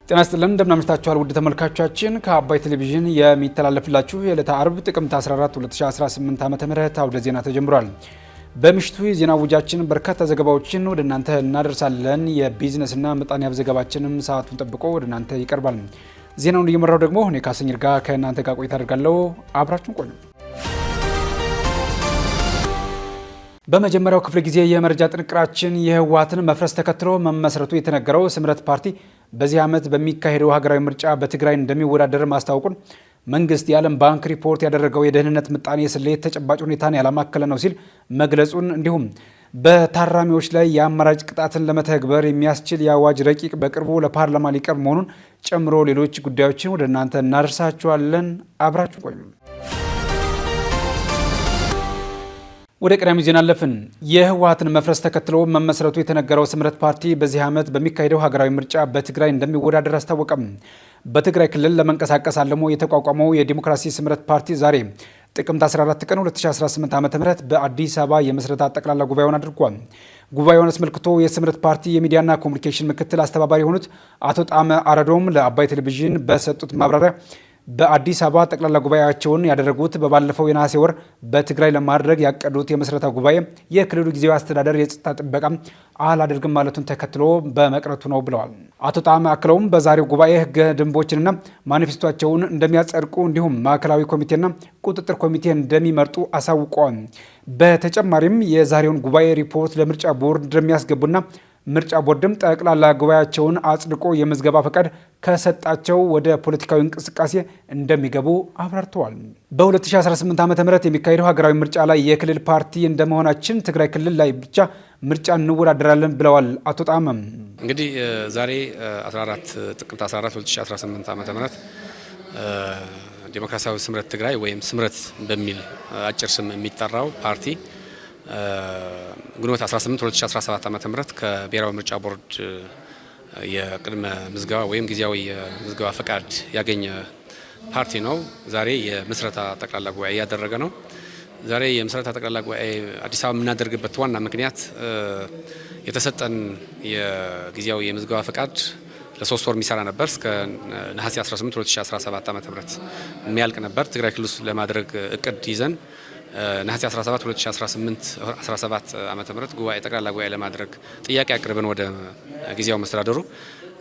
ጤና ይስጥልን እንደምናመሽታችኋል ውድ ተመልካቾቻችን ከአባይ ቴሌቪዥን የሚተላለፍላችሁ የዕለተ አርብ ጥቅምት 14 2018 ዓ.ም አውደ ዜና ተጀምሯል። በምሽቱ የዜና ውጃችን በርካታ ዘገባዎችን ወደ እናንተ እናደርሳለን። የቢዝነስና ምጣኔ ሀብት ዘገባችንም ሰዓቱን ጠብቆ ወደ እናንተ ይቀርባል። ዜናውን እየመራው ደግሞ እኔ ካሰኝር ጋር ከእናንተ ጋር ቆይታ አደርጋለሁ። አብራችሁን ቆዩ። በመጀመሪያው ክፍለ ጊዜ የመረጃ ጥንቅራችን የህወሓትን መፍረስ ተከትሎ መመስረቱ የተነገረው ስምረት ፓርቲ በዚህ ዓመት በሚካሄደው ሀገራዊ ምርጫ በትግራይ እንደሚወዳደር ማስታወቁን መንግስት የዓለም ባንክ ሪፖርት ያደረገው የደህንነት ምጣኔ ስሌት ተጨባጭ ሁኔታን ያላማከለ ነው ሲል መግለጹን እንዲሁም በታራሚዎች ላይ የአማራጭ ቅጣትን ለመተግበር የሚያስችል የአዋጅ ረቂቅ በቅርቡ ለፓርላማ ሊቀርብ መሆኑን ጨምሮ ሌሎች ጉዳዮችን ወደ እናንተ እናደርሳችኋለን። አብራችሁ ቆዩ። ወደ ቀዳሚ ዜና አለፍን። የህወሓትን መፍረስ ተከትሎ መመስረቱ የተነገረው ስምረት ፓርቲ በዚህ ዓመት በሚካሄደው ሀገራዊ ምርጫ በትግራይ እንደሚወዳደር አስታወቀም። በትግራይ ክልል ለመንቀሳቀስ አልሞ የተቋቋመው የዲሞክራሲ ስምረት ፓርቲ ዛሬ ጥቅምት 14 ቀን 2018 ዓ.ም በአዲስ አበባ የምስረታ ጠቅላላ ጉባኤውን አድርጓል። ጉባኤውን አስመልክቶ የስምረት ፓርቲ የሚዲያና ኮሚኒኬሽን ምክትል አስተባባሪ የሆኑት አቶ ጣመ አረዶም ለአባይ ቴሌቪዥን በሰጡት ማብራሪያ በአዲስ አበባ ጠቅላላ ጉባኤያቸውን ያደረጉት በባለፈው የነሐሴ ወር በትግራይ ለማድረግ ያቀዱት የምስረታ ጉባኤ የክልሉ ጊዜያዊ አስተዳደር የጸጥታ ጥበቃ አላደርግም ማለቱን ተከትሎ በመቅረቱ ነው ብለዋል። አቶ ጣዕመ አክለውም በዛሬው ጉባኤ ህገ ደንቦችንና ማኒፌስቶቸውን እንደሚያጸድቁ እንዲሁም ማዕከላዊ ኮሚቴና ቁጥጥር ኮሚቴ እንደሚመርጡ አሳውቀዋል። በተጨማሪም የዛሬውን ጉባኤ ሪፖርት ለምርጫ ቦርድ እንደሚያስገቡና ምርጫ ቦርድም ጠቅላላ ጉባኤያቸውን አጽድቆ የምዝገባ ፈቃድ ከሰጣቸው ወደ ፖለቲካዊ እንቅስቃሴ እንደሚገቡ አብራርተዋል። በ2018 ዓ.ም የሚካሄደው ሀገራዊ ምርጫ ላይ የክልል ፓርቲ እንደመሆናችን ትግራይ ክልል ላይ ብቻ ምርጫ እንወዳደራለን ብለዋል አቶ ጣመም። እንግዲህ ዛሬ ጥቅምት 14 2018 ዓ.ም ዲሞክራሲያዊ ስምረት ትግራይ ወይም ስምረት በሚል አጭር ስም የሚጠራው ፓርቲ ግንቦት 18 2017 ዓ.ም ከብሔራዊ ምርጫ ቦርድ የቅድመ ምዝገባ ወይም ጊዜያዊ የምዝገባ ፈቃድ ያገኘ ፓርቲ ነው። ዛሬ የምስረታ ጠቅላላ ጉባኤ ያደረገ ነው። ዛሬ የምስረታ ጠቅላላ ጉባኤ አዲስ አበባ የምናደርግበት ዋና ምክንያት የተሰጠን የጊዜያዊ የምዝገባ ፈቃድ ለ3 ወር የሚሰራ ነበር። እስከ ነሐሴ 18 2017 ዓ.ም የሚያልቅ ነበር። ትግራይ ክልል ውስጥ ለማድረግ እቅድ ይዘን ነሐሴ 17 2017 ዓመተ ምህረት ጠቅላላ ጉባኤ ለማድረግ ጥያቄ አቅርበን ወደ ጊዜያዊ መስተዳደሩ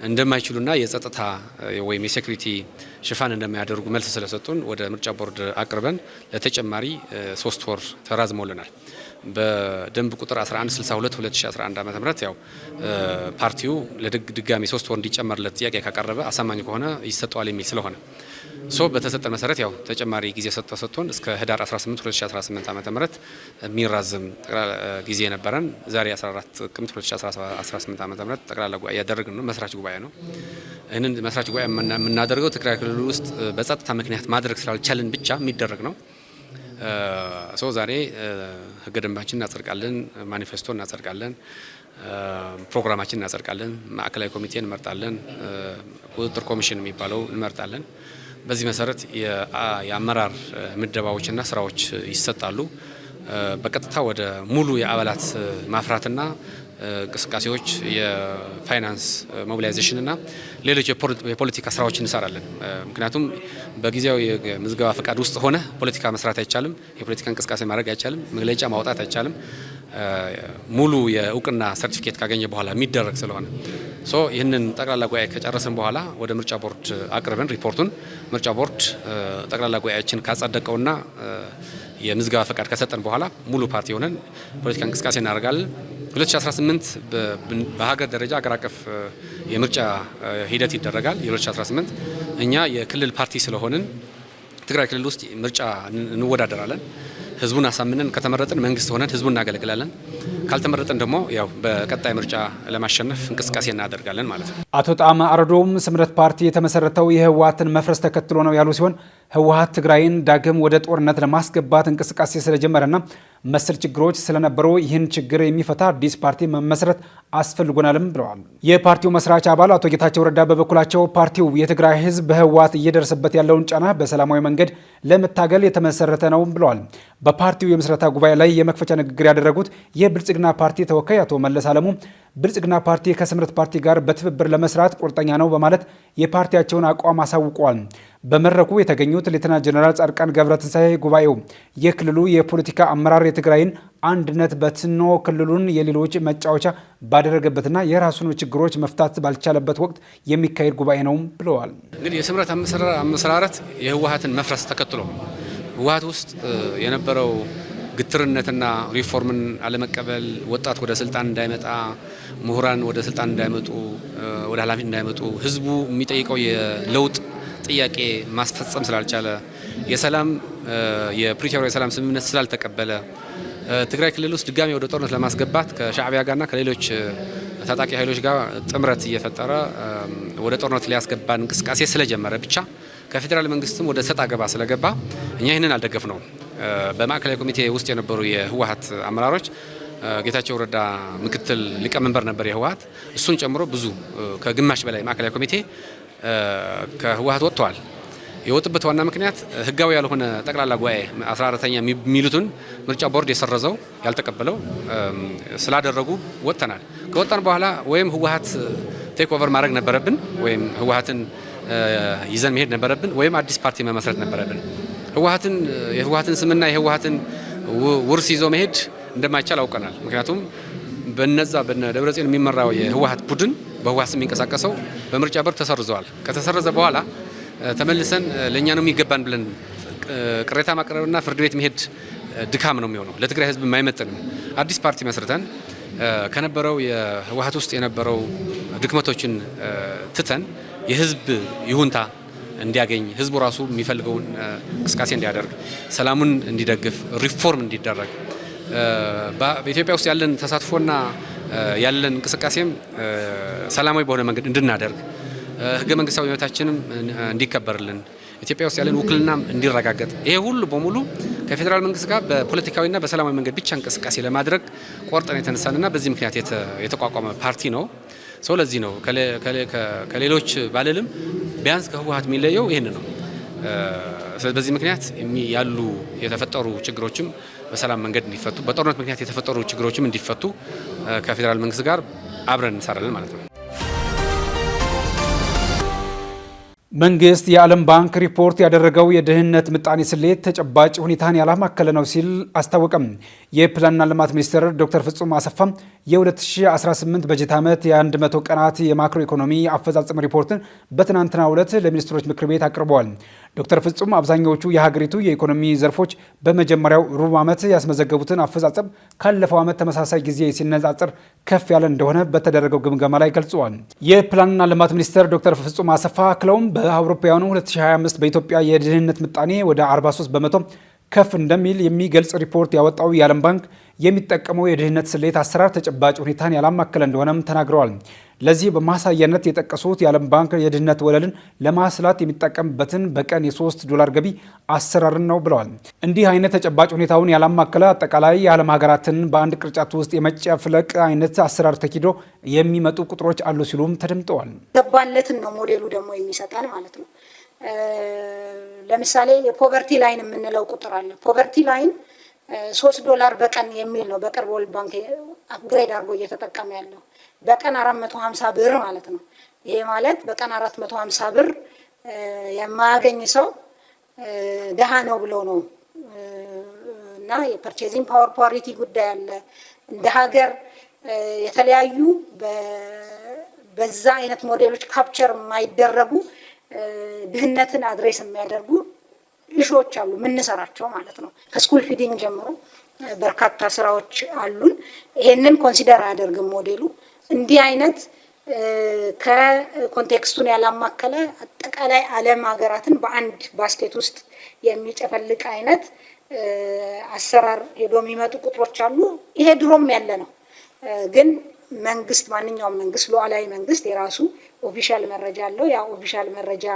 እንደማይችሉና የጸጥታ ወይም የሴኩሪቲ ሽፋን እንደማያደርጉ መልስ ስለሰጡን ወደ ምርጫ ቦርድ አቅርበን ለተጨማሪ 3 ወር ተራዝሞልናል። በደንብ ቁጥር 1162 2011 ዓ.ም ያው ፓርቲው ለድጋሚ 3 ወር እንዲጨመርለት ጥያቄ ካቀረበ አሳማኝ ከሆነ ይሰጠዋል የሚል ስለሆነ በተሰጠን መሰረት ያው ተጨማሪ ጊዜ ሰጥቶን እስከ ህዳር 18 2018 ዓ.ም የሚራዘም ጊዜ ነበረን። ዛሬ 14 ጥቅምት 2018 ዓ.ም ጠቅላላ ጉባኤ ያደረግን ነው። መስራች ጉባኤ ነው። ይህንን መስራች ጉባኤ የምናደርገው ትግራይ ክልል ውስጥ በጸጥታ ምክንያት ማድረግ ስላልቻልን ብቻ የሚደረግ ነው። ዛሬ ህገ ደንባችን እናጸድቃለን፣ ማኒፌስቶ እናጸድቃለን፣ ፕሮግራማችን እናጸድቃለን፣ ማዕከላዊ ኮሚቴ እንመርጣለን፣ ቁጥጥር ኮሚሽን የሚባለው እንመርጣለን። በዚህ መሰረት የአመራር ምደባዎችና ስራዎች ይሰጣሉ። በቀጥታ ወደ ሙሉ የአባላት ማፍራትና እንቅስቃሴዎች የፋይናንስ ሞቢላይዜሽን እና ሌሎች የፖለቲካ ስራዎች እንሰራለን። ምክንያቱም በጊዜያዊ የምዝገባ ፈቃድ ውስጥ ሆነ ፖለቲካ መስራት አይቻልም፣ የፖለቲካ እንቅስቃሴ ማድረግ አይቻልም፣ መግለጫ ማውጣት አይቻልም። ሙሉ የእውቅና ሰርቲፊኬት ካገኘ በኋላ የሚደረግ ስለሆነ ይህንን ጠቅላላ ጉባኤ ከጨረስን በኋላ ወደ ምርጫ ቦርድ አቅርበን ሪፖርቱን ምርጫ ቦርድ ጠቅላላ ጉባኤያችን ካጸደቀውና የምዝገባ ፈቃድ ከሰጠን በኋላ ሙሉ ፓርቲ ሆነን ፖለቲካ እንቅስቃሴ እናደርጋለን። 2018 በሀገር ደረጃ አገር አቀፍ የምርጫ ሂደት ይደረጋል። የ2018 እኛ የክልል ፓርቲ ስለሆንን ትግራይ ክልል ውስጥ ምርጫ እንወዳደራለን። ህዝቡን አሳምነን ከተመረጥን መንግስት ሆነን ህዝቡን እናገለግላለን። ካልተመረጥን ደግሞ ያው በቀጣይ ምርጫ ለማሸነፍ እንቅስቃሴ እናደርጋለን ማለት ነው። አቶ ጣዕመ አረዶም ስምረት ፓርቲ የተመሰረተው የህወሓትን መፍረስ ተከትሎ ነው ያሉ ሲሆን ህወሓት ትግራይን ዳግም ወደ ጦርነት ለማስገባት እንቅስቃሴ ስለጀመረና መሰል ችግሮች ስለነበሩ ይህን ችግር የሚፈታ አዲስ ፓርቲ መመስረት አስፈልጎናልም ብለዋል። የፓርቲው መስራች አባል አቶ ጌታቸው ረዳ በበኩላቸው ፓርቲው የትግራይ ህዝብ በህወሓት እየደረሰበት ያለውን ጫና በሰላማዊ መንገድ ለመታገል የተመሰረተ ነው ብለዋል። በፓርቲው የምስረታ ጉባኤ ላይ የመክፈቻ ንግግር ያደረጉት የብልጽግና የብልጽግና ፓርቲ ተወካይ አቶ መለስ አለሙ ብልጽግና ፓርቲ ከስምረት ፓርቲ ጋር በትብብር ለመስራት ቁርጠኛ ነው በማለት የፓርቲያቸውን አቋም አሳውቀዋል። በመድረኩ የተገኙት ሌተናንት ጀነራል ጻድቃን ገብረትንሳኤ ጉባኤው የክልሉ የፖለቲካ አመራር የትግራይን አንድነት በትኖ ክልሉን የሌሎች መጫወቻ ባደረገበትና የራሱን ችግሮች መፍታት ባልቻለበት ወቅት የሚካሄድ ጉባኤ ነው ብለዋል። እንግዲህ የስምረት አመሰራረት የህወሓትን መፍረስ ተከትሎ ህወሓት ውስጥ የነበረው ግትርነትና ሪፎርምን አለመቀበል፣ ወጣት ወደ ስልጣን እንዳይመጣ፣ ምሁራን ወደ ስልጣን እንዳይመጡ፣ ወደ ኃላፊነት እንዳይመጡ፣ ህዝቡ የሚጠይቀው የለውጥ ጥያቄ ማስፈጸም ስላልቻለ፣ የፕሪቶሪያ የሰላም ስምምነት ስላልተቀበለ፣ ትግራይ ክልል ውስጥ ድጋሚ ወደ ጦርነት ለማስገባት ከሻዕቢያ ጋርና ከሌሎች ታጣቂ ኃይሎች ጋር ጥምረት እየፈጠረ ወደ ጦርነት ሊያስገባን እንቅስቃሴ ስለጀመረ ብቻ ከፌዴራል መንግስትም ወደ ሰጣ ገባ ስለገባ እኛ ይህንን አልደገፍ ነው። በማዕከላዊ ኮሚቴ ውስጥ የነበሩ የህወሓት አመራሮች ጌታቸው ረዳ ምክትል ሊቀመንበር ነበር የህወሓት፣ እሱን ጨምሮ ብዙ ከግማሽ በላይ ማዕከላዊ ኮሚቴ ከህወሓት ወጥተዋል። የወጡበት ዋና ምክንያት ህጋዊ ያልሆነ ጠቅላላ ጉባኤ 14ኛ የሚሉትን ምርጫ ቦርድ የሰረዘው ያልተቀበለው ስላደረጉ ወጥተናል። ከወጣን በኋላ ወይም ህወሓት ቴክ ኦቨር ማድረግ ነበረብን፣ ወይም ህወሓትን ይዘን መሄድ ነበረብን፣ ወይም አዲስ ፓርቲ መመስረት ነበረብን። የህወሓትን ስምና የህወሓትን ውርስ ይዞ መሄድ እንደማይቻል አውቀናል። ምክንያቱም በነዛ ደብረጽዮን የሚመራው የህወሓት ቡድን በህወሓት ስም የሚንቀሳቀሰው በምርጫ ቦርድ ተሰርዘዋል። ከተሰረዘ በኋላ ተመልሰን ለእኛ ነው የሚገባን ብለን ቅሬታ ማቅረብና ፍርድ ቤት መሄድ ድካም ነው የሚሆነው፣ ለትግራይ ህዝብ የማይመጥንም። አዲስ ፓርቲ መስርተን ከነበረው የህወሓት ውስጥ የነበረው ድክመቶችን ትተን የህዝብ ይሁንታ እንዲያገኝ፣ ህዝቡ ራሱ የሚፈልገውን እንቅስቃሴ እንዲያደርግ፣ ሰላሙን እንዲደግፍ፣ ሪፎርም እንዲደረግ፣ በኢትዮጵያ ውስጥ ያለን ተሳትፎና ያለን እንቅስቃሴም ሰላማዊ በሆነ መንገድ እንድናደርግ፣ ህገ መንግስታዊ መብታችንም እንዲከበርልን፣ ኢትዮጵያ ውስጥ ያለን ውክልናም እንዲረጋገጥ፣ ይሄ ሁሉ በሙሉ ከፌዴራል መንግስት ጋር በፖለቲካዊና በሰላማዊ መንገድ ብቻ እንቅስቃሴ ለማድረግ ቆርጠን የተነሳንና በዚህ ምክንያት የተቋቋመ ፓርቲ ነው። ሰው ለዚህ ነው ከሌሎች ባለልም ቢያንስ ከህወሓት የሚለየው ይህን ነው። በዚህ ምክንያት ያሉ የተፈጠሩ ችግሮችም በሰላም መንገድ እንዲፈቱ፣ በጦርነት ምክንያት የተፈጠሩ ችግሮችም እንዲፈቱ ከፌዴራል መንግስት ጋር አብረን እንሰራለን ማለት ነው። መንግስት የዓለም ባንክ ሪፖርት ያደረገው የድህነት ምጣኔ ስሌት ተጨባጭ ሁኔታን ያላማከለ ነው ሲል አስታወቀም። የፕላንና ልማት ሚኒስትር ዶክተር ፍጹም አሰፋም የ2018 በጀት ዓመት የ100 ቀናት የማክሮ ኢኮኖሚ አፈጻጸም ሪፖርትን በትናንትናው ዕለት ለሚኒስትሮች ምክር ቤት አቅርበዋል። ዶክተር ፍጹም አብዛኛዎቹ የሀገሪቱ የኢኮኖሚ ዘርፎች በመጀመሪያው ሩብ ዓመት ያስመዘገቡትን አፈጻጸም ካለፈው ዓመት ተመሳሳይ ጊዜ ሲነጻጸር ከፍ ያለ እንደሆነ በተደረገው ግምገማ ላይ ገልጸዋል። የፕላንና ልማት ሚኒስትር ዶክተር ፍጹም አሰፋ አክለውም በአውሮፓውያኑ 2025 በኢትዮጵያ የድህነት ምጣኔ ወደ 43 በመቶ ከፍ እንደሚል የሚገልጽ ሪፖርት ያወጣው የዓለም ባንክ የሚጠቀመው የድህነት ስሌት አሰራር ተጨባጭ ሁኔታን ያላማከለ እንደሆነም ተናግረዋል። ለዚህ በማሳያነት የጠቀሱት የዓለም ባንክ የድህነት ወለልን ለማስላት የሚጠቀምበትን በቀን $3 ገቢ አሰራርን ነው ብለዋል። እንዲህ አይነት ተጨባጭ ሁኔታውን ያላማከለ አጠቃላይ የዓለም ሀገራትን በአንድ ቅርጫት ውስጥ የመጨፍለቅ አይነት አሰራር ተኪዶ የሚመጡ ቁጥሮች አሉ ሲሉም ተደምጠዋል። ገባለትን ነው ሞዴሉ ደግሞ የሚሰጠን ማለት ነው። ለምሳሌ የፖቨርቲ ላይን የምንለው ቁጥር አለ። ፖቨርቲ ላይን $3 በቀን የሚል ነው። በቅርብ ወርልድ ባንክ አፕግሬድ አድርጎ እየተጠቀመ ያለው በቀን 450 ብር ማለት ነው። ይሄ ማለት በቀን 450 ብር የማያገኝ ሰው ደሃ ነው ብሎ ነው። እና የፐርቼዚንግ ፓወር ፓሪቲ ጉዳይ አለ። እንደ ሀገር የተለያዩ በዛ አይነት ሞዴሎች ካፕቸር የማይደረጉ ድህነትን አድሬስ የሚያደርጉ ኢሹዎች አሉ የምንሰራቸው ማለት ነው። ከስኩል ፊዲንግ ጀምሮ በርካታ ስራዎች አሉን። ይሄንን ኮንሲደር አያደርግም ሞዴሉ። እንዲህ አይነት ከኮንቴክስቱን ያላማከለ አጠቃላይ ዓለም ሀገራትን በአንድ ባስኬት ውስጥ የሚጨፈልቅ አይነት አሰራር ሄዶ የሚመጡ ቁጥሮች አሉ። ይሄ ድሮም ያለ ነው። ግን መንግስት፣ ማንኛውም መንግስት፣ ሉዓላዊ መንግስት የራሱ ኦፊሻል መረጃ አለው። ያ ኦፊሻል መረጃ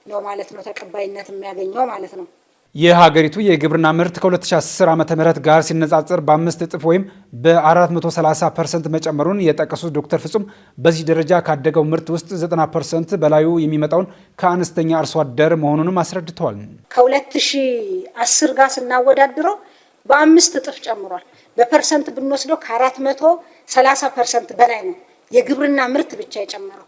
ነው ማለት ነው ተቀባይነት የሚያገኘው ማለት ነው። የሀገሪቱ የግብርና ምርት ከ2010 ዓ.ም ጋር ሲነጻጸር በ5 እጥፍ ወይም በ430% መጨመሩን የጠቀሱት ዶክተር ፍጹም በዚህ ደረጃ ካደገው ምርት ውስጥ 90% በላዩ የሚመጣውን ከአነስተኛ አርሶ አደር መሆኑንም አስረድተዋል። ከ2010 ጋር ስናወዳድረው በ5 እጥፍ ጨምሯል። በፐርሰንት ብንወስደው ከ430% በላይ ነው የግብርና ምርት ብቻ የጨመረው።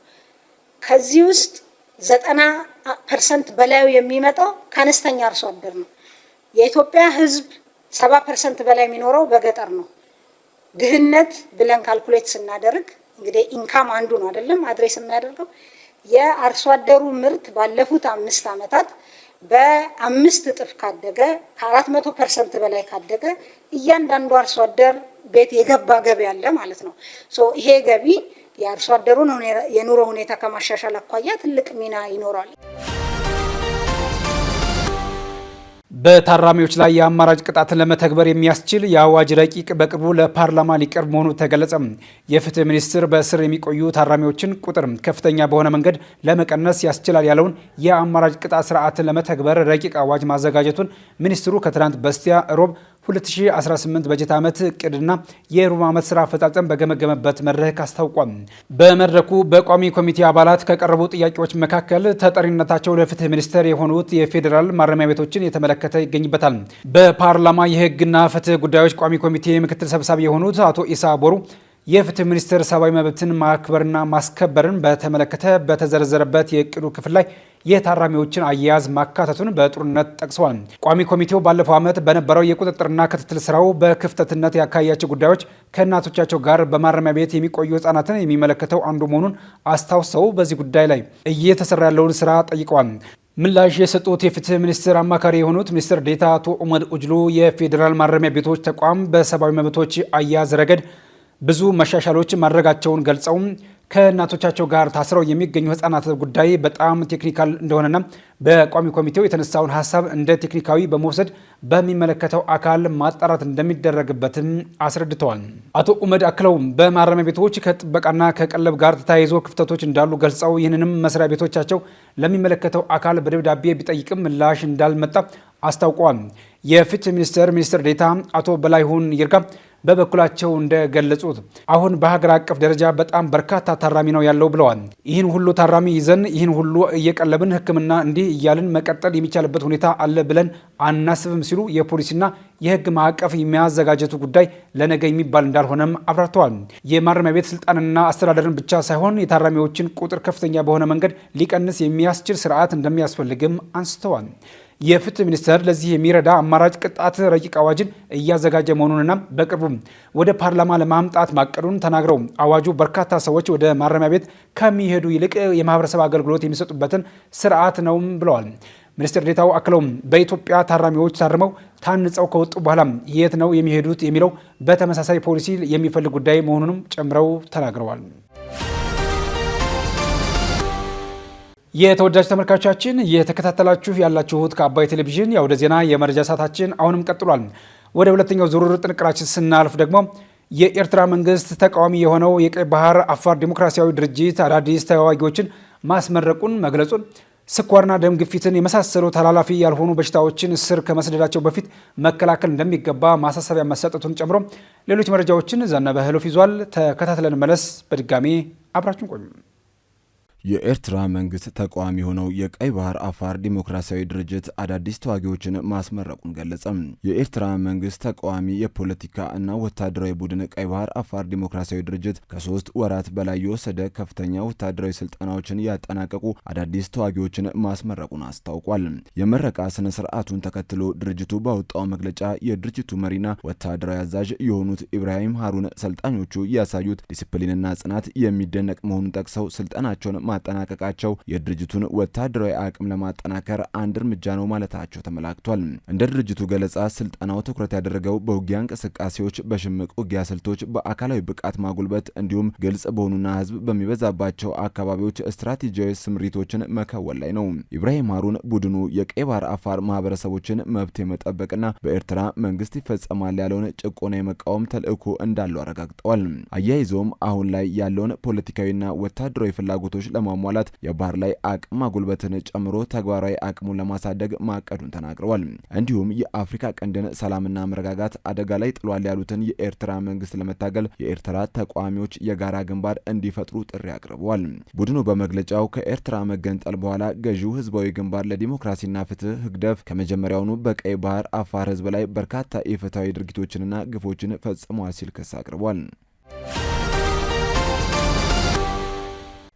ከዚህ ውስጥ 90% በላዩ የሚመጣው ከአነስተኛ አርሶ አደር ነው። የኢትዮጵያ ሕዝብ 70% በላይ የሚኖረው በገጠር ነው። ድህነት ብለን ካልኩሌት ስናደርግ እንግዲህ ኢንካም አንዱ ነው አይደለም አድሬስ የሚያደርገው የአርሶ አደሩ ምርት ባለፉት 5 ዓመታት በ5 እጥፍ ካደገ ከ400% በላይ ካደገ እያንዳንዱ አርሶ አደር ቤት የገባ ገቢ አለ ማለት ነው። ይሄ ገቢ የአርሶ አደሩን የኑሮ ሁኔታ ከማሻሻል አኳያ ትልቅ ሚና ይኖራል። በታራሚዎች ላይ የአማራጭ ቅጣትን ለመተግበር የሚያስችል የአዋጅ ረቂቅ በቅርቡ ለፓርላማ ሊቀርብ መሆኑ ተገለጸ። የፍትህ ሚኒስቴር በእስር የሚቆዩ ታራሚዎችን ቁጥር ከፍተኛ በሆነ መንገድ ለመቀነስ ያስችላል ያለውን የአማራጭ ቅጣት ስርዓትን ለመተግበር ረቂቅ አዋጅ ማዘጋጀቱን ሚኒስትሩ ከትናንት በስቲያ ሮብ 2018 በጀት ዓመት እቅድና የሩብ ዓመት ስራ አፈጻጸም በገመገመበት መድረክ አስታውቋል። በመድረኩ በቋሚ ኮሚቴ አባላት ከቀረቡ ጥያቄዎች መካከል ተጠሪነታቸው ለፍትህ ሚኒስቴር የሆኑት የፌዴራል ማረሚያ ቤቶችን የተመለከተ ይገኝበታል። በፓርላማ የህግና ፍትህ ጉዳዮች ቋሚ ኮሚቴ ምክትል ሰብሳቢ የሆኑት አቶ ኢሳ ቦሩ የፍትህ ሚኒስቴር ሰብአዊ መብትን ማክበርና ማስከበርን በተመለከተ በተዘረዘረበት የእቅዱ ክፍል ላይ የታራሚዎችን አያያዝ ማካተቱን በጥሩነት ጠቅሰዋል። ቋሚ ኮሚቴው ባለፈው ዓመት በነበረው የቁጥጥርና ክትትል ስራው በክፍተትነት ያካያቸው ጉዳዮች ከእናቶቻቸው ጋር በማረሚያ ቤት የሚቆዩ ህጻናትን የሚመለከተው አንዱ መሆኑን አስታውሰው በዚህ ጉዳይ ላይ እየተሰራ ያለውን ስራ ጠይቀዋል። ምላሽ የሰጡት የፍትህ ሚኒስቴር አማካሪ የሆኑት ሚኒስትር ዴኤታ አቶ ኡመድ ኡጅሉ የፌዴራል ማረሚያ ቤቶች ተቋም በሰብአዊ መብቶች አያያዝ ረገድ ብዙ መሻሻሎች ማድረጋቸውን ገልጸው ከእናቶቻቸው ጋር ታስረው የሚገኙ ህጻናት ጉዳይ በጣም ቴክኒካል እንደሆነና በቋሚ ኮሚቴው የተነሳውን ሀሳብ እንደ ቴክኒካዊ በመውሰድ በሚመለከተው አካል ማጣራት እንደሚደረግበትም አስረድተዋል። አቶ ኡመድ አክለው በማረሚያ ቤቶች ከጥበቃና ከቀለብ ጋር ተያይዞ ክፍተቶች እንዳሉ ገልጸው ይህንንም መስሪያ ቤቶቻቸው ለሚመለከተው አካል በደብዳቤ ቢጠይቅም ምላሽ እንዳልመጣ አስታውቀዋል። የፍትህ ሚኒስትር ዴኤታ አቶ በላይሁን ይርጋ በበኩላቸው እንደገለጹት አሁን በሀገር አቀፍ ደረጃ በጣም በርካታ ታራሚ ነው ያለው ብለዋል። ይህን ሁሉ ታራሚ ይዘን ይህን ሁሉ እየቀለብን ሕክምና እንዲህ እያልን መቀጠል የሚቻልበት ሁኔታ አለ ብለን አናስብም ሲሉ የፖሊሲና የህግ ማዕቀፍ የሚያዘጋጀቱ ጉዳይ ለነገ የሚባል እንዳልሆነም አብራርተዋል። የማረሚያ ቤት ስልጣንና አስተዳደርን ብቻ ሳይሆን የታራሚዎችን ቁጥር ከፍተኛ በሆነ መንገድ ሊቀንስ የሚያስችል ስርዓት እንደሚያስፈልግም አንስተዋል። የፍትህ ሚኒስቴር ለዚህ የሚረዳ አማራጭ ቅጣት ረቂቅ አዋጅን እያዘጋጀ መሆኑንና በቅርቡ ወደ ፓርላማ ለማምጣት ማቀዱን ተናግረው አዋጁ በርካታ ሰዎች ወደ ማረሚያ ቤት ከሚሄዱ ይልቅ የማህበረሰብ አገልግሎት የሚሰጡበትን ስርዓት ነውም ብለዋል። ሚኒስትር ዴኤታው አክለውም በኢትዮጵያ ታራሚዎች ታርመው ታንጸው ከወጡ በኋላ የት ነው የሚሄዱት የሚለው በተመሳሳይ ፖሊሲ የሚፈልግ ጉዳይ መሆኑንም ጨምረው ተናግረዋል። የተወዳጅ ተመልካቾቻችን እየተከታተላችሁ ያላችሁት ከአባይ ቴሌቪዥን የአውደ ዜና የመረጃ ሰዓታችን አሁንም ቀጥሏል። ወደ ሁለተኛው ዙር ጥንቅራችን ስናልፍ ደግሞ የኤርትራ መንግስት ተቃዋሚ የሆነው የቀይ ባህር አፋር ዲሞክራሲያዊ ድርጅት አዳዲስ ተዋጊዎችን ማስመረቁን መግለጹን፣ ስኳርና ደም ግፊትን የመሳሰሉ ተላላፊ ያልሆኑ በሽታዎችን ስር ከመስደዳቸው በፊት መከላከል እንደሚገባ ማሳሰቢያ መሰጠቱን ጨምሮ ሌሎች መረጃዎችን ዘነበ ህሎፍ ይዟል። ተከታትለን መለስ። በድጋሚ አብራችን ቆዩ። የኤርትራ መንግስት ተቃዋሚ የሆነው የቀይ ባህር አፋር ዲሞክራሲያዊ ድርጅት አዳዲስ ተዋጊዎችን ማስመረቁን ገለጸ። የኤርትራ መንግስት ተቃዋሚ የፖለቲካ እና ወታደራዊ ቡድን ቀይ ባህር አፋር ዲሞክራሲያዊ ድርጅት ከ3 ወራት በላይ የወሰደ ከፍተኛ ወታደራዊ ስልጠናዎችን ያጠናቀቁ አዳዲስ ተዋጊዎችን ማስመረቁን አስታውቋል። የመረቃ ስነ ስርዓቱን ተከትሎ ድርጅቱ ባወጣው መግለጫ የድርጅቱ መሪና ወታደራዊ አዛዥ የሆኑት ኢብራሂም ሃሩን ሰልጣኞቹ ያሳዩት ዲሲፕሊንና ጽናት የሚደነቅ መሆኑን ጠቅሰው ስልጠናቸውን ማጠናቀቃቸው የድርጅቱን ወታደራዊ አቅም ለማጠናከር አንድ እርምጃ ነው ማለታቸው ተመላክቷል። እንደ ድርጅቱ ገለጻ ስልጠናው ትኩረት ያደረገው በውጊያ እንቅስቃሴዎች፣ በሽምቅ ውጊያ ስልቶች፣ በአካላዊ ብቃት ማጉልበት እንዲሁም ግልጽ በሆኑና ህዝብ በሚበዛባቸው አካባቢዎች ስትራቴጂያዊ ስምሪቶችን መከወል ላይ ነው። ኢብራሂም ሃሩን ቡድኑ የቀይ ባህር አፋር ማህበረሰቦችን መብት የመጠበቅና በኤርትራ መንግስት ይፈጸማል ያለውን ጭቆና የመቃወም ተልዕኮ እንዳለው አረጋግጠዋል። አያይዘውም አሁን ላይ ያለውን ፖለቲካዊና ወታደራዊ ፍላጎቶች በማሟላት የባህር ላይ አቅም ማጎልበትን ጨምሮ ተግባራዊ አቅሙን ለማሳደግ ማቀዱን ተናግረዋል። እንዲሁም የአፍሪካ ቀንድን ሰላምና መረጋጋት አደጋ ላይ ጥሏል ያሉትን የኤርትራ መንግስት ለመታገል የኤርትራ ተቃዋሚዎች የጋራ ግንባር እንዲፈጥሩ ጥሪ አቅርበዋል። ቡድኑ በመግለጫው ከኤርትራ መገንጠል በኋላ ገዢው ህዝባዊ ግንባር ለዲሞክራሲና ፍትህ ህግደፍ ከመጀመሪያውኑ በቀይ ባህር አፋር ህዝብ ላይ በርካታ ኢፍትሐዊ ድርጊቶችንና ግፎችን ፈጽሟል ሲል ክስ አቅርቧል።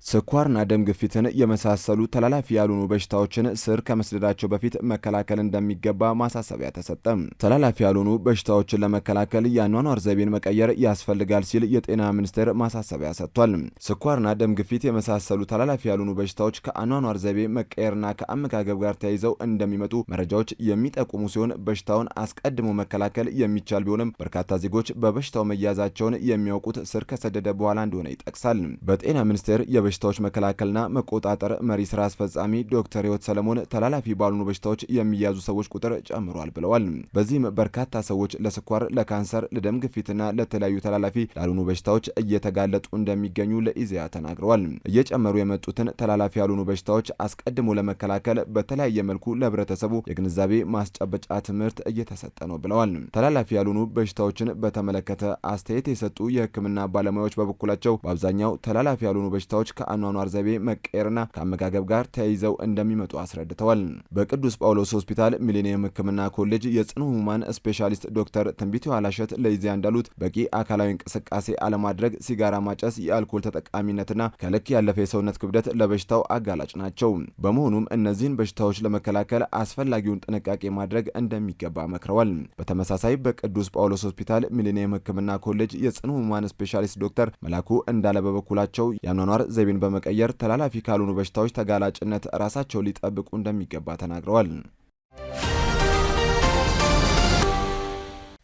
ስኳርና ደም ግፊትን የመሳሰሉ ተላላፊ ያልሆኑ በሽታዎችን ስር ከመስደዳቸው በፊት መከላከል እንደሚገባ ማሳሰቢያ ተሰጠ። ተላላፊ ያልሆኑ በሽታዎችን ለመከላከል የአኗኗር ዘይቤን መቀየር ያስፈልጋል ሲል የጤና ሚኒስቴር ማሳሰቢያ ሰጥቷል። ስኳርና ደም ግፊት የመሳሰሉ ተላላፊ ያልሆኑ በሽታዎች ከአኗኗር ዘይቤ መቀየርና ከአመጋገብ ጋር ተያይዘው እንደሚመጡ መረጃዎች የሚጠቁሙ ሲሆን በሽታውን አስቀድሞ መከላከል የሚቻል ቢሆንም በርካታ ዜጎች በበሽታው መያዛቸውን የሚያውቁት ስር ከሰደደ በኋላ እንደሆነ ይጠቅሳል። በጤና ሚኒስቴር የበሽታዎች መከላከልና መቆጣጠር መሪ ስራ አስፈጻሚ ዶክተር ህይወት ሰለሞን ተላላፊ ባልሆኑ በሽታዎች የሚያዙ ሰዎች ቁጥር ጨምሯል ብለዋል። በዚህም በርካታ ሰዎች ለስኳር፣ ለካንሰር፣ ለደም ግፊትና ለተለያዩ ተላላፊ ላልሆኑ በሽታዎች እየተጋለጡ እንደሚገኙ ለኢዜአ ተናግረዋል። እየጨመሩ የመጡትን ተላላፊ ያልሆኑ በሽታዎች አስቀድሞ ለመከላከል በተለያየ መልኩ ለህብረተሰቡ የግንዛቤ ማስጨበጫ ትምህርት እየተሰጠ ነው ብለዋል። ተላላፊ ያልሆኑ በሽታዎችን በተመለከተ አስተያየት የሰጡ የህክምና ባለሙያዎች በበኩላቸው በአብዛኛው ተላላፊ ያልሆኑ በሽታዎች ከአኗኗር ዘይቤ መቀየርና ከአመጋገብ ጋር ተያይዘው እንደሚመጡ አስረድተዋል። በቅዱስ ጳውሎስ ሆስፒታል ሚሊኒየም ህክምና ኮሌጅ የጽኑ ህሙማን ስፔሻሊስት ዶክተር ትንቢት ዋላሸት ለኢዜአ እንዳሉት በቂ አካላዊ እንቅስቃሴ አለማድረግ፣ ሲጋራ ማጨስ፣ የአልኮል ተጠቃሚነትና ከልክ ያለፈ የሰውነት ክብደት ለበሽታው አጋላጭ ናቸው። በመሆኑም እነዚህን በሽታዎች ለመከላከል አስፈላጊውን ጥንቃቄ ማድረግ እንደሚገባ መክረዋል። በተመሳሳይ በቅዱስ ጳውሎስ ሆስፒታል ሚሊኒየም ህክምና ኮሌጅ የጽኑ ህሙማን ስፔሻሊስት ዶክተር መላኩ እንዳለ በበኩላቸው የአኗኗር ዘይቤን በመቀየር ተላላፊ ካልሆኑ በሽታዎች ተጋላጭነት ራሳቸው ሊጠብቁ እንደሚገባ ተናግረዋል።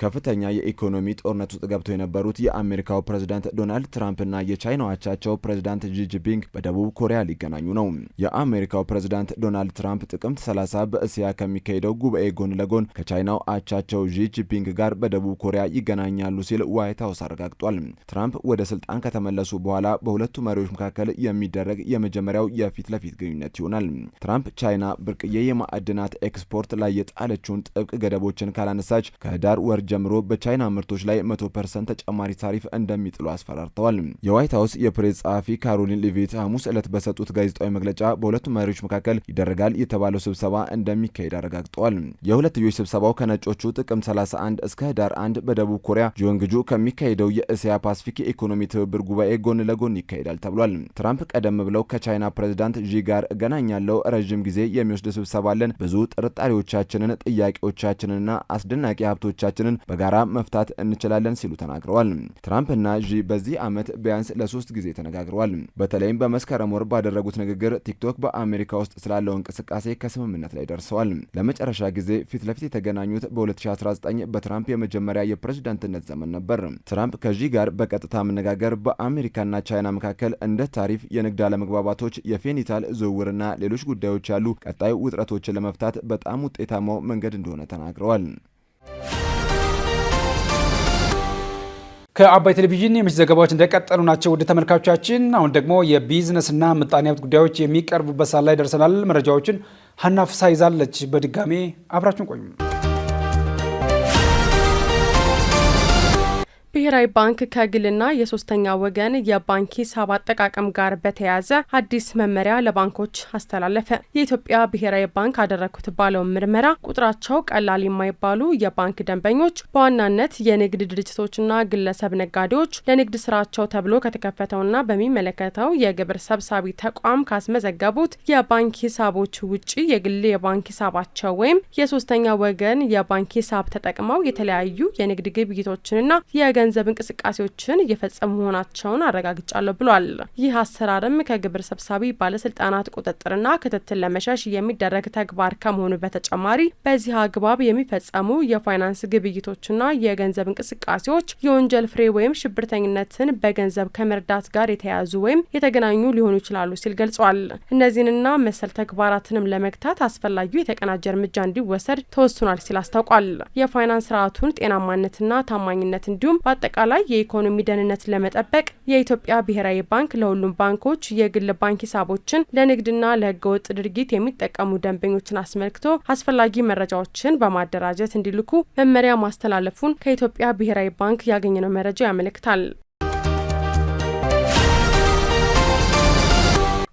ከፍተኛ የኢኮኖሚ ጦርነት ውስጥ ገብተው የነበሩት የአሜሪካው ፕሬዝዳንት ዶናልድ ትራምፕና የቻይናው አቻቸው ፕሬዝዳንት ጂ ጂንፒንግ በደቡብ ኮሪያ ሊገናኙ ነው። የአሜሪካው ፕሬዝዳንት ዶናልድ ትራምፕ ጥቅምት 30 በእስያ ከሚካሄደው ጉባኤ ጎን ለጎን ከቻይናው አቻቸው ጂ ጂንፒንግ ጋር በደቡብ ኮሪያ ይገናኛሉ ሲል ዋይት ሀውስ አረጋግጧል። ትራምፕ ወደ ስልጣን ከተመለሱ በኋላ በሁለቱ መሪዎች መካከል የሚደረግ የመጀመሪያው የፊት ለፊት ግንኙነት ይሆናል። ትራምፕ ቻይና ብርቅዬ የማዕድናት ኤክስፖርት ላይ የጣለችውን ጥብቅ ገደቦችን ካላነሳች ከህዳር ወር ጀምሮ በቻይና ምርቶች ላይ 100% ተጨማሪ ታሪፍ እንደሚጥሉ አስፈራርተዋል። የዋይት ሀውስ የፕሬስ ጸሐፊ ካሮሊን ሊቪት ሐሙስ ዕለት በሰጡት ጋዜጣዊ መግለጫ በሁለቱ መሪዎች መካከል ይደረጋል የተባለው ስብሰባ እንደሚካሄድ አረጋግጠዋል። የሁለትዮሽ ስብሰባው ከነጮቹ ጥቅምት 31 እስከ ህዳር 1 በደቡብ ኮሪያ ጆንግጁ ከሚካሄደው የእስያ ፓሲፊክ የኢኮኖሚ ትብብር ጉባኤ ጎን ለጎን ይካሄዳል ተብሏል። ትራምፕ ቀደም ብለው ከቻይና ፕሬዝዳንት ዢ ጋር እገናኛለሁ፣ ረዥም ጊዜ የሚወስድ ስብሰባ አለን፣ ብዙ ጥርጣሬዎቻችንን፣ ጥያቄዎቻችንና አስደናቂ ሀብቶቻችንን በጋራ መፍታት እንችላለን ሲሉ ተናግረዋል። ትራምፕና ዢ በዚህ ዓመት ቢያንስ ለ3 ጊዜ ተነጋግረዋል። በተለይም በመስከረም ወር ባደረጉት ንግግር ቲክቶክ በአሜሪካ ውስጥ ስላለው እንቅስቃሴ ከስምምነት ላይ ደርሰዋል። ለመጨረሻ ጊዜ ፊት ለፊት የተገናኙት በ2019 በትራምፕ የመጀመሪያ የፕሬዝዳንትነት ዘመን ነበር። ትራምፕ ከዢ ጋር በቀጥታ መነጋገር በአሜሪካና ቻይና መካከል እንደ ታሪፍ፣ የንግድ አለመግባባቶች፣ የፌኒታል ዝውውርና ሌሎች ጉዳዮች ያሉ ቀጣይ ውጥረቶችን ለመፍታት በጣም ውጤታማው መንገድ እንደሆነ ተናግረዋል። ከአባይ ቴሌቪዥን የምሽት ዘገባዎች እንደቀጠሉ ናቸው። ውድ ተመልካቾቻችን፣ አሁን ደግሞ የቢዝነስና ምጣኔ ሀብት ጉዳዮች የሚቀርቡበት ሰዓት ላይ ደርሰናል። መረጃዎችን ሀና ፍሳ ይዛለች። በድጋሜ አብራችሁን ቆዩ። ብሔራዊ ባንክ ከግልና የሶስተኛ ወገን የባንክ ሂሳብ አጠቃቀም ጋር በተያያዘ አዲስ መመሪያ ለባንኮች አስተላለፈ። የኢትዮጵያ ብሔራዊ ባንክ አደረኩት ባለው ምርመራ ቁጥራቸው ቀላል የማይባሉ የባንክ ደንበኞች በዋናነት የንግድ ድርጅቶችና ግለሰብ ነጋዴዎች ለንግድ ስራቸው ተብሎ ከተከፈተውና በሚመለከተው የግብር ሰብሳቢ ተቋም ካስመዘገቡት የባንክ ሂሳቦች ውጪ የግል የባንክ ሂሳባቸው ወይም የሶስተኛ ወገን የባንክ ሂሳብ ተጠቅመው የተለያዩ የንግድ ግብይቶችንና ገንዘብ እንቅስቃሴዎችን እየፈጸሙ መሆናቸውን አረጋግጫለሁ ብሏል። ይህ አሰራርም ከግብር ሰብሳቢ ባለስልጣናት ቁጥጥርና ክትትል ለመሸሽ የሚደረግ ተግባር ከመሆኑ በተጨማሪ በዚህ አግባብ የሚፈጸሙ የፋይናንስ ግብይቶችና የገንዘብ እንቅስቃሴዎች የወንጀል ፍሬ ወይም ሽብርተኝነትን በገንዘብ ከመርዳት ጋር የተያያዙ ወይም የተገናኙ ሊሆኑ ይችላሉ ሲል ገልጿል። እነዚህንና መሰል ተግባራትንም ለመግታት አስፈላጊው የተቀናጀ እርምጃ እንዲወሰድ ተወስኗል ሲል አስታውቋል። የፋይናንስ ስርዓቱን ጤናማነትና ታማኝነት እንዲሁም አጠቃላይ የኢኮኖሚ ደህንነት ለመጠበቅ የኢትዮጵያ ብሔራዊ ባንክ ለሁሉም ባንኮች የግል ባንክ ሂሳቦችን ለንግድና ለህገወጥ ድርጊት የሚጠቀሙ ደንበኞችን አስመልክቶ አስፈላጊ መረጃዎችን በማደራጀት እንዲልኩ መመሪያ ማስተላለፉን ከኢትዮጵያ ብሔራዊ ባንክ ያገኘነው መረጃ ያመለክታል።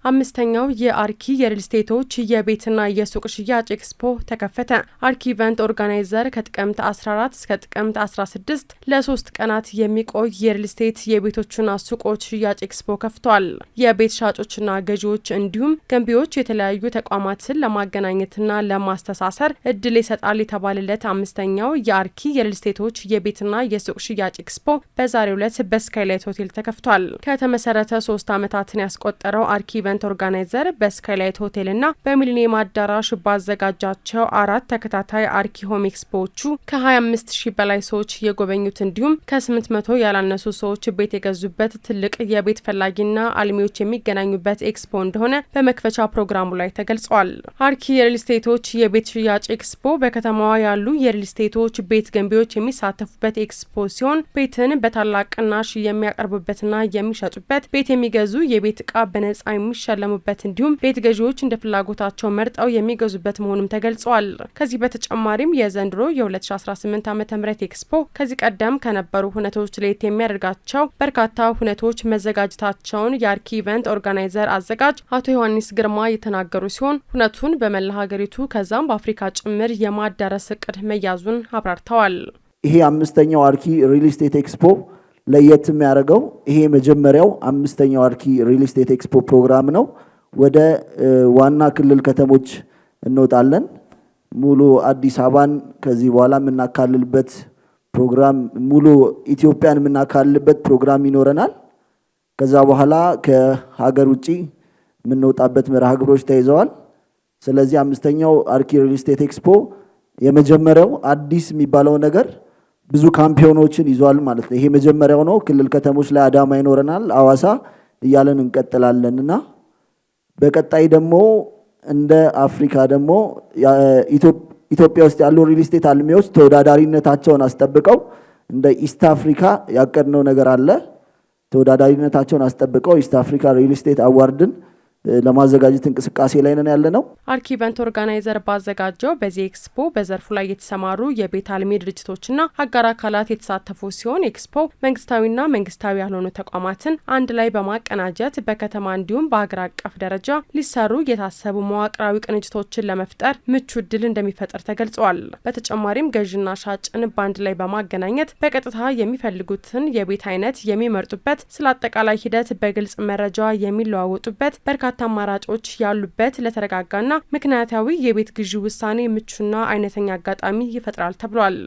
አምስተኛው የአርኪ የሪል ስቴቶች የቤትና የሱቅ ሽያጭ ኤክስፖ ተከፈተ። አርኪ ኢቨንት ኦርጋናይዘር ከጥቅምት 14 እስከ ጥቅምት 16 ለ3 ቀናት የሚቆይ የሪል ስቴት የቤቶችና ሱቆች ሽያጭ ኤክስፖ ከፍቷል። የቤት ሻጮችና ገዢዎች እንዲሁም ገንቢዎች የተለያዩ ተቋማትን ለማገናኘትና ለማስተሳሰር እድል ይሰጣል የተባለለት አምስተኛው የአርኪ የሪል ስቴቶች የቤትና የሱቅ ሽያጭ ኤክስፖ በዛሬው ዕለት በስካይላይት ሆቴል ተከፍቷል። ከተመሰረተ 3 ዓመታትን ያስቆጠረው አርኪ ኢቨንት ኦርጋናይዘር በስካይላይት ሆቴልና በሚሊኒየም አዳራሽ ባዘጋጃቸው 4 ተከታታይ አርኪ ሆም ኤክስፖዎቹ ከ25,000 በላይ ሰዎች የጎበኙት እንዲሁም ከ800 ያላነሱ ሰዎች ቤት የገዙበት ትልቅ የቤት ፈላጊና አልሚዎች የሚገናኙበት ኤክስፖ እንደሆነ በመክፈቻ ፕሮግራሙ ላይ ተገልጿል። አርኪ የሪል ስቴቶች የቤት ሽያጭ ኤክስፖ በከተማዋ ያሉ የሪል ስቴቶች ቤት ገንቢዎች የሚሳተፉበት ኤክስፖ ሲሆን ቤትን በታላቅ ቅናሽ የሚያቀርቡበትና የሚሸጡበት፣ ቤት የሚገዙ የቤት ዕቃ በነጻ የሚሸለሙበት እንዲሁም ቤት ገዢዎች እንደ ፍላጎታቸው መርጠው የሚገዙበት መሆኑም ተገልጿል። ከዚህ በተጨማሪም የዘንድሮ የ2018 ዓ.ም ኤክስፖ ከዚህ ቀደም ከነበሩ ሁነቶች ለየት የሚያደርጋቸው በርካታ ሁነቶች መዘጋጀታቸውን የአርኪ ኢቨንት ኦርጋናይዘር አዘጋጅ አቶ ዮሐንስ ግርማ የተናገሩ ሲሆን ሁነቱን በመላ ሀገሪቱ ከዛም በአፍሪካ ጭምር የማዳረስ እቅድ መያዙን አብራርተዋል። ይሄ አምስተኛው አርኪ ሪል ስቴት ኤክስፖ ለየት የሚያደርገው ይሄ መጀመሪያው አምስተኛው አርኪ ሪል ስቴት ኤክስፖ ፕሮግራም ነው። ወደ ዋና ክልል ከተሞች እንወጣለን። ሙሉ አዲስ አበባን ከዚህ በኋላ የምናካልልበት ፕሮግራም፣ ሙሉ ኢትዮጵያን የምናካልልበት ፕሮግራም ይኖረናል። ከዛ በኋላ ከሀገር ውጪ የምንወጣበት መርሃ ግብሮች ተይዘዋል። ስለዚህ አምስተኛው አርኪ ሪል ስቴት ኤክስፖ የመጀመሪያው አዲስ የሚባለው ነገር ብዙ ካምፒዮኖችን ይዟል ማለት ነው። ይሄ መጀመሪያው ነው። ክልል ከተሞች ላይ አዳማ ይኖረናል፣ አዋሳ እያለን እንቀጥላለንና በቀጣይ ደግሞ እንደ አፍሪካ ደግሞ ኢትዮጵያ ውስጥ ያሉ ሪል ስቴት አልሚዎች ተወዳዳሪነታቸውን አስጠብቀው እንደ ኢስት አፍሪካ ያቀድነው ነገር አለ። ተወዳዳሪነታቸውን አስጠብቀው ኢስት አፍሪካ ሪል ስቴት አዋርድን ለማዘጋጀት እንቅስቃሴ ላይ ነን ያለነው። አርኪ ኢቨንት ኦርጋናይዘር ባዘጋጀው በዚህ ኤክስፖ በዘርፉ ላይ የተሰማሩ የቤት አልሚ ድርጅቶችና አጋር አካላት የተሳተፉ ሲሆን ኤክስፖ መንግስታዊና መንግስታዊ ያልሆኑ ተቋማትን አንድ ላይ በማቀናጀት በከተማ እንዲሁም በሀገር አቀፍ ደረጃ ሊሰሩ የታሰቡ መዋቅራዊ ቅንጅቶችን ለመፍጠር ምቹ እድል እንደሚፈጥር ተገልጿል። በተጨማሪም ገዥና ሻጭን በአንድ ላይ በማገናኘት በቀጥታ የሚፈልጉትን የቤት አይነት የሚመርጡበት፣ ስለ አጠቃላይ ሂደት በግልጽ መረጃ የሚለዋወጡበት፣ በርካታ አማራጮች ያሉበት ለተረጋጋና ምክንያታዊ የቤት ግዢ ውሳኔ ምቹና አይነተኛ አጋጣሚ ይፈጥራል ተብሏል።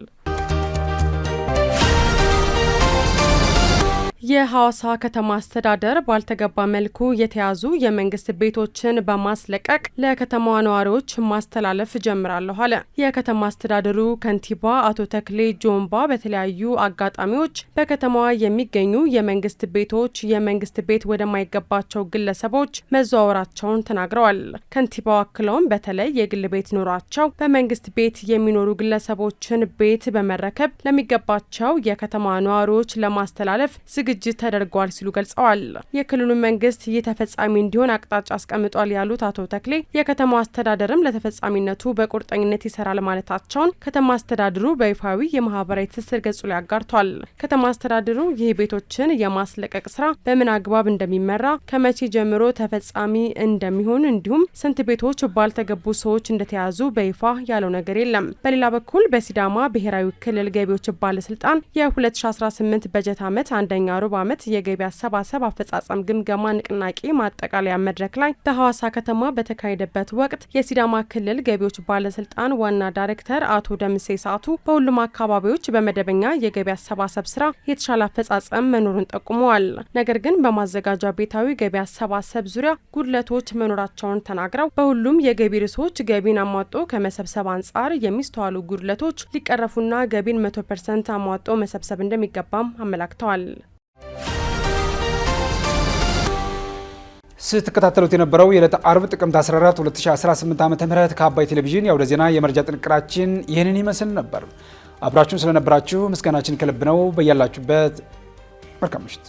የሐዋሳ ከተማ አስተዳደር ባልተገባ መልኩ የተያዙ የመንግስት ቤቶችን በማስለቀቅ ለከተማዋ ነዋሪዎች ማስተላለፍ ጀምራለሁ አለ። የከተማ አስተዳደሩ ከንቲባ አቶ ተክሌ ጆምባ በተለያዩ አጋጣሚዎች በከተማዋ የሚገኙ የመንግስት ቤቶች የመንግስት ቤት ወደማይገባቸው ግለሰቦች መዘዋወራቸውን ተናግረዋል። ከንቲባው አክለውም በተለይ የግል ቤት ኖሯቸው በመንግስት ቤት የሚኖሩ ግለሰቦችን ቤት በመረከብ ለሚገባቸው የከተማ ነዋሪዎች ለማስተላለፍ ዝግጅት ተደርጓል ሲሉ ገልጸዋል። የክልሉ መንግስት ይህ ተፈጻሚ እንዲሆን አቅጣጫ አስቀምጧል ያሉት አቶ ተክሌ የከተማው አስተዳደርም ለተፈጻሚነቱ በቁርጠኝነት ይሰራል ማለታቸውን ከተማ አስተዳደሩ በይፋዊ የማህበራዊ ትስስር ገጹ ላይ አጋርቷል። ከተማ አስተዳደሩ ይህ ቤቶችን የማስለቀቅ ስራ በምን አግባብ እንደሚመራ፣ ከመቼ ጀምሮ ተፈጻሚ እንደሚሆን እንዲሁም ስንት ቤቶች ባልተገቡ ሰዎች እንደተያዙ በይፋ ያለው ነገር የለም። በሌላ በኩል በሲዳማ ብሔራዊ ክልል ገቢዎች ባለስልጣን የ2018 በጀት ዓመት አንደኛ ሩብ ዓመት የገቢ አሰባሰብ አፈጻጸም ግምገማ ንቅናቄ ማጠቃለያ መድረክ ላይ በሐዋሳ ከተማ በተካሄደበት ወቅት የሲዳማ ክልል ገቢዎች ባለስልጣን ዋና ዳይሬክተር አቶ ደምሴ ሳቱ በሁሉም አካባቢዎች በመደበኛ የገቢ አሰባሰብ ስራ የተሻለ አፈጻጸም መኖሩን ጠቁመዋል። ነገር ግን በማዘጋጃ ቤታዊ ገቢ አሰባሰብ ዙሪያ ጉድለቶች መኖራቸውን ተናግረው በሁሉም የገቢ ርዕሶች ገቢን አሟጦ ከመሰብሰብ አንጻር የሚስተዋሉ ጉድለቶች ሊቀረፉና ገቢን 100% አሟጦ መሰብሰብ እንደሚገባም አመላክተዋል። ስትከታተሉት የነበረው የዕለተ አርብ ጥቅምት 14 2018 ዓ.ም ከአባይ ቴሌቪዥን የአውደ ዜና የመረጃ ጥንቅራችን ይህንን ይመስል ነበር። አብራችሁን ስለነበራችሁ ምስጋናችን ከልብ ነው። በያላችሁበት መልካም ምሽት።